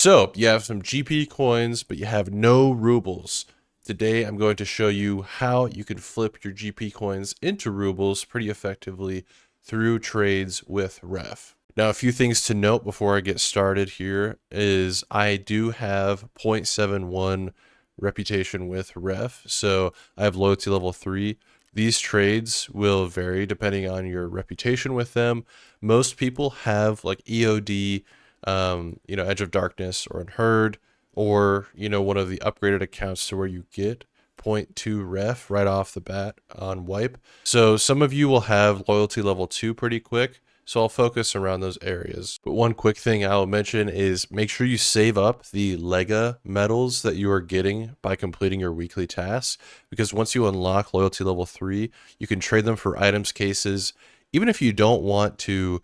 So you have some GP coins, but you have no rubles. Today, I'm going to show you how you can flip your GP coins into rubles pretty effectively through trades with Ref. Now, a few things to note before I get started here is I do have 0.71 reputation with Ref, so I have loyalty level 3. These trades will vary depending on your reputation with them. Most people have like EOD, Edge of Darkness or Unheard, or, one of the upgraded accounts to where you get 0.2 ref right off the bat on wipe. So some of you will have loyalty level 2 pretty quick. So I'll focus around those areas. But one quick thing I'll mention is make sure you save up the Lega medals that you are getting by completing your weekly tasks, because once you unlock loyalty level 3, you can trade them for items cases. Even if you don't want to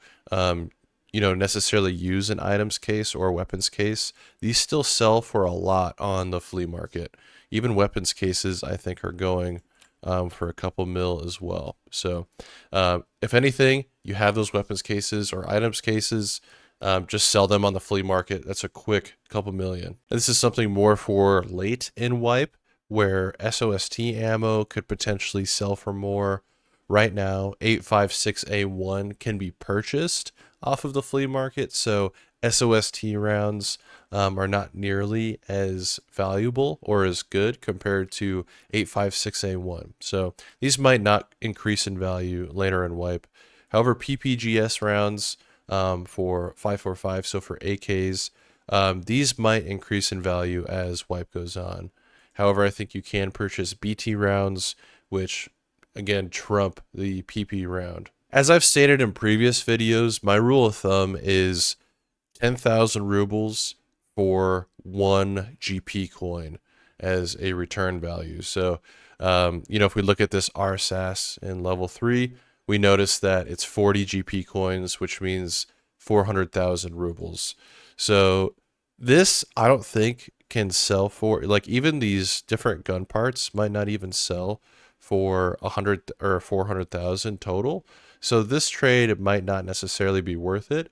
necessarily use an items case or a weapons case, these still sell for a lot on the flea market. Even weapons cases, I think, are going for a couple mil as well. So if anything, you have those weapons cases or items cases, just sell them on the flea market. That's a quick couple million. And this is something more for late in wipe, where SOST ammo could potentially sell for more. Right now, 856A1 can be purchased off of the flea market, so SOST rounds are not nearly as valuable or as good compared to 856A1. So these might not increase in value later in wipe. However, PPGS rounds for 545, so for AKs, these might increase in value as wipe goes on. However, I think you can purchase BT rounds, which again trump the PP round. As I've stated in previous videos, my rule of thumb is 10,000 rubles for one GP coin as a return value. So, if we look at this RSAS in level 3, we notice that it's 40 GP coins, which means 400,000 rubles. So this, I don't think, can sell for, like, even these different gun parts might not even sell for 100 or 400,000 total. So this trade might not necessarily be worth it.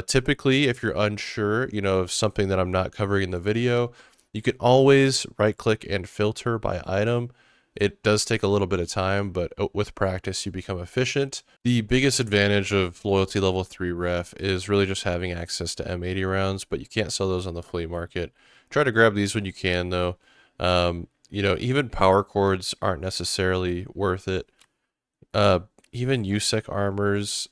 Typically, if you're unsure, of something that I'm not covering in the video, you can always right click and filter by item. It does take a little bit of time, but with practice, you become efficient. The biggest advantage of loyalty level 3 ref is really just having access to M80 rounds, but you can't sell those on the flea market. Try to grab these when you can, though. Even power cords aren't necessarily worth it. Even USEC armors,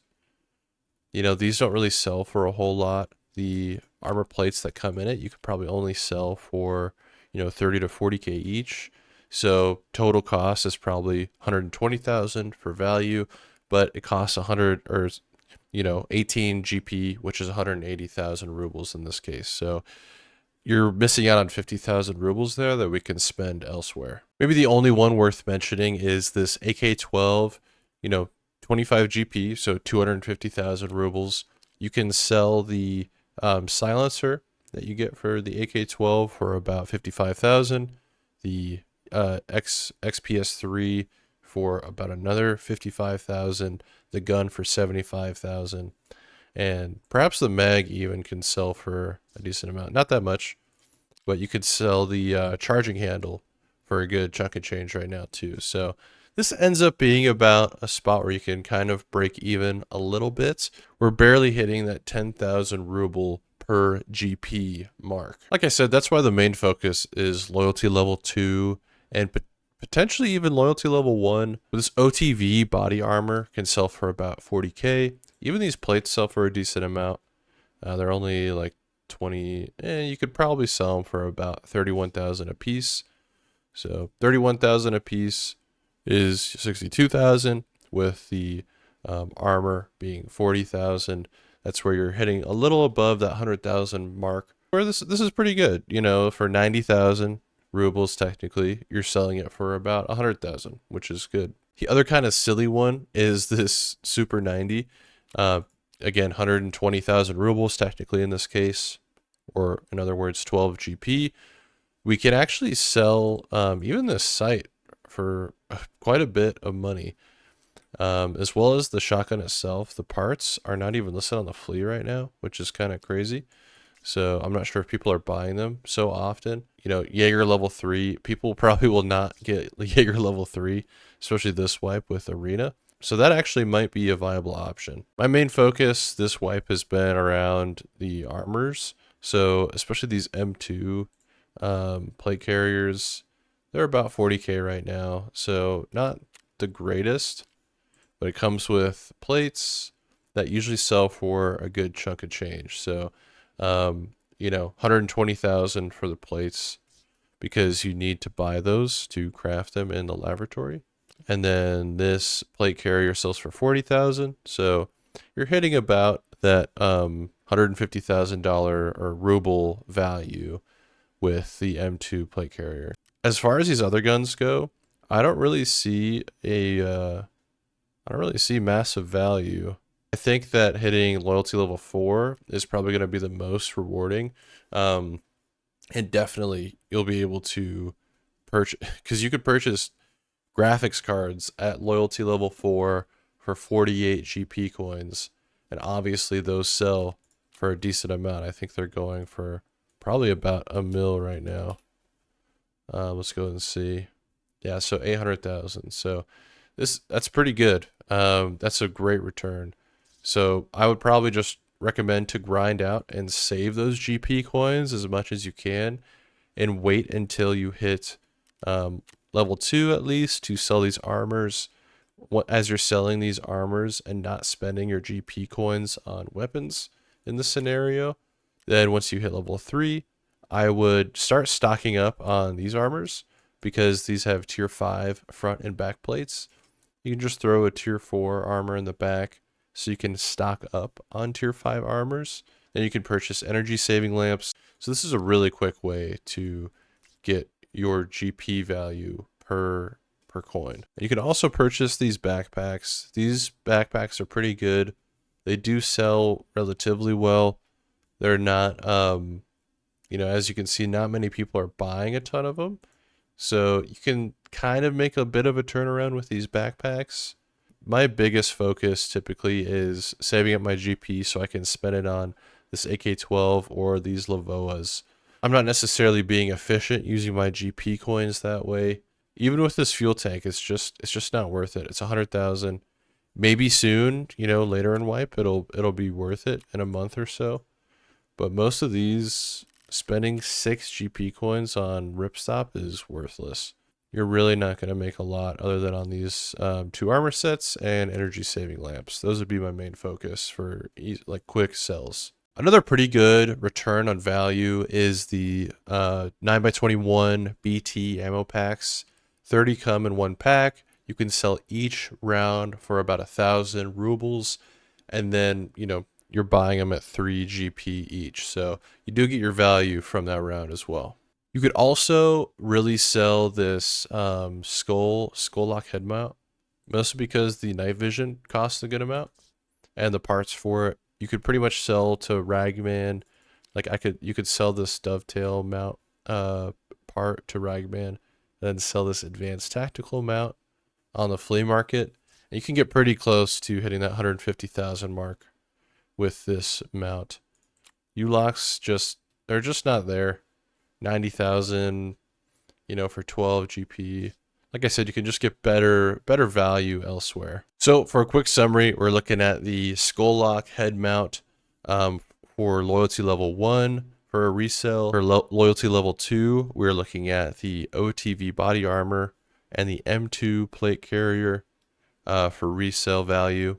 these don't really sell for a whole lot. The armor plates that come in it, you could probably only sell for, 30 to 40K each. So total cost is probably 120,000 for value, but it costs 100 or 18 GP, which is 180,000 rubles in this case. So you're missing out on 50,000 rubles there that we can spend elsewhere. Maybe the only one worth mentioning is this AK-12, 25 GP, so 250,000 rubles. You can sell the silencer that you get for the AK-12 for about 55,000. The XPS-3 for about another 55,000. The gun for 75,000. And perhaps the mag even can sell for a decent amount. Not that much, but you could sell the charging handle for a good chunk of change right now too. So this ends up being about a spot where you can kind of break even a little bit. We're barely hitting that 10,000 ruble per GP mark. Like I said, that's why the main focus is loyalty level 2 and potentially even loyalty level 1. This OTV body armor can sell for about 40K. Even these plates sell for a decent amount. They're only like 20, you could probably sell them for about 31,000 a piece. So 31,000 a piece is 62,000, with the armor being 40,000. That's where you're hitting a little above that 100,000 mark. Where this is pretty good, for 90,000 rubles technically, you're selling it for about 100,000, which is good. The other kind of silly one is this Super 90. Again, 120,000 rubles technically in this case, or in other words, 12 GP. We can actually sell even this site for quite a bit of money, as well as the shotgun itself. The parts are not even listed on the flea right now, which is kind of crazy. So I'm not sure if people are buying them so often. You know, Jaeger level 3, people probably will not get Jaeger level 3, especially this wipe with Arena. So that actually might be a viable option. My main focus this wipe has been around the armors. So especially these M2 plate carriers, they're about 40k right now. So not the greatest, but it comes with plates that usually sell for a good chunk of change. So, you know, 120,000 for the plates because you need to buy those to craft them in the laboratory. And then this plate carrier sells for 40,000. So you're hitting about that $150,000 or ruble value with the M2 plate carrier. As far as these other guns go, I don't really see I don't really see massive value. I think that hitting loyalty level 4 is probably going to be the most rewarding. Um, and definitely you'll be able to purchase, because you could purchase graphics cards at loyalty level 4 for 48 GP coins. And obviously those sell for a decent amount. I think they're going for probably about a mil right now. Let's go and see. Yeah, so 800,000. So that's pretty good. That's a great return. So I would probably just recommend to grind out and save those GP coins as much as you can, and wait until you hit level 2 at least to sell these armors. As you're selling these armors and not spending your GP coins on weapons in this scenario, then once you hit level 3, I would start stocking up on these armors because these have tier 5 front and back plates. You can just throw a tier 4 armor in the back so you can stock up on tier 5 armors. Then you can purchase energy saving lamps. So this is a really quick way to get your GP value per coin. And you can also purchase these backpacks. These backpacks are pretty good. They do sell relatively well. They're not you know, as you can see, not many people are buying a ton of them. So you can kind of make a bit of a turnaround with these backpacks. My biggest focus typically is saving up my GP so I can spend it on this AK-12 or these Lavoas. I'm not necessarily being efficient using my GP coins that way. Even with this fuel tank, it's just not worth it. It's 100,000. Maybe soon, you know, later in wipe, it'll be worth it in a month or so. But most of these, spending 6 GP coins on Ripstop is worthless. You're really not going to make a lot other than on these 2 armor sets and energy saving lamps. Those would be my main focus for like quick sells. Another pretty good return on value is the 9x21 BT ammo packs. 30 come in one pack. You can sell each round for about 1,000 rubles, and then, you know, you're buying them at 3 GP each. So you do get your value from that round as well. You could also really sell this skull lock head mount, mostly because the night vision costs a good amount, and the parts for it you could pretty much sell to Ragman. Like you could sell this dovetail mount part to Ragman, and then sell this advanced tactical mount on the flea market. And you can get pretty close to hitting that 150,000 mark with this mount. U-locks they're just not there. 90,000, you know, for 12 GP. Like I said, you can just get better value elsewhere. So for a quick summary, we're looking at the skull lock head mount for loyalty level 1 for a resale. For loyalty level 2, we're looking at the OTV body armor and the M2 plate carrier for resale value.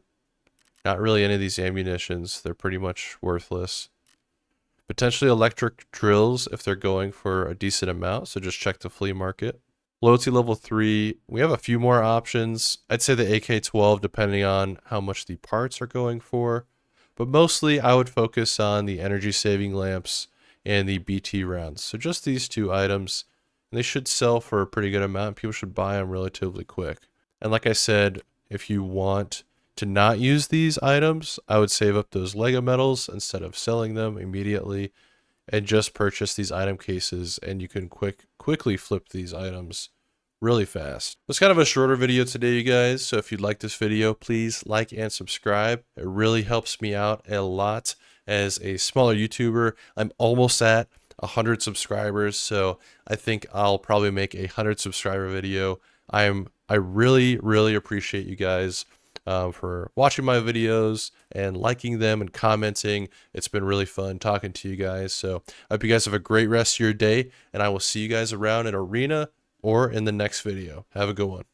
Not really any of these ammunitions. They're pretty much worthless. Potentially electric drills if they're going for a decent amount, so just check the flea market. Loyalty level 3, we have a few more options. I'd say the AK-12 depending on how much the parts are going for. But mostly I would focus on the energy saving lamps and the BT rounds. So just these 2 items. And they should sell for a pretty good amount. People should buy them relatively quick. And like I said, if you want to not use these items, I would save up those Lego medals instead of selling them immediately and just purchase these item cases, and you can quickly flip these items really fast. It's kind of a shorter video today, you guys, so if you'd like this video, please like and subscribe. It really helps me out a lot, as a smaller YouTuber. I'm almost at 100 subscribers, so I think I'll probably make a 100 subscriber video. I really appreciate you guys for watching my videos and liking them and commenting. It's been really fun talking to you guys. So I hope you guys have a great rest of your day, and I will see you guys around in Arena or in the next video. Have a good one.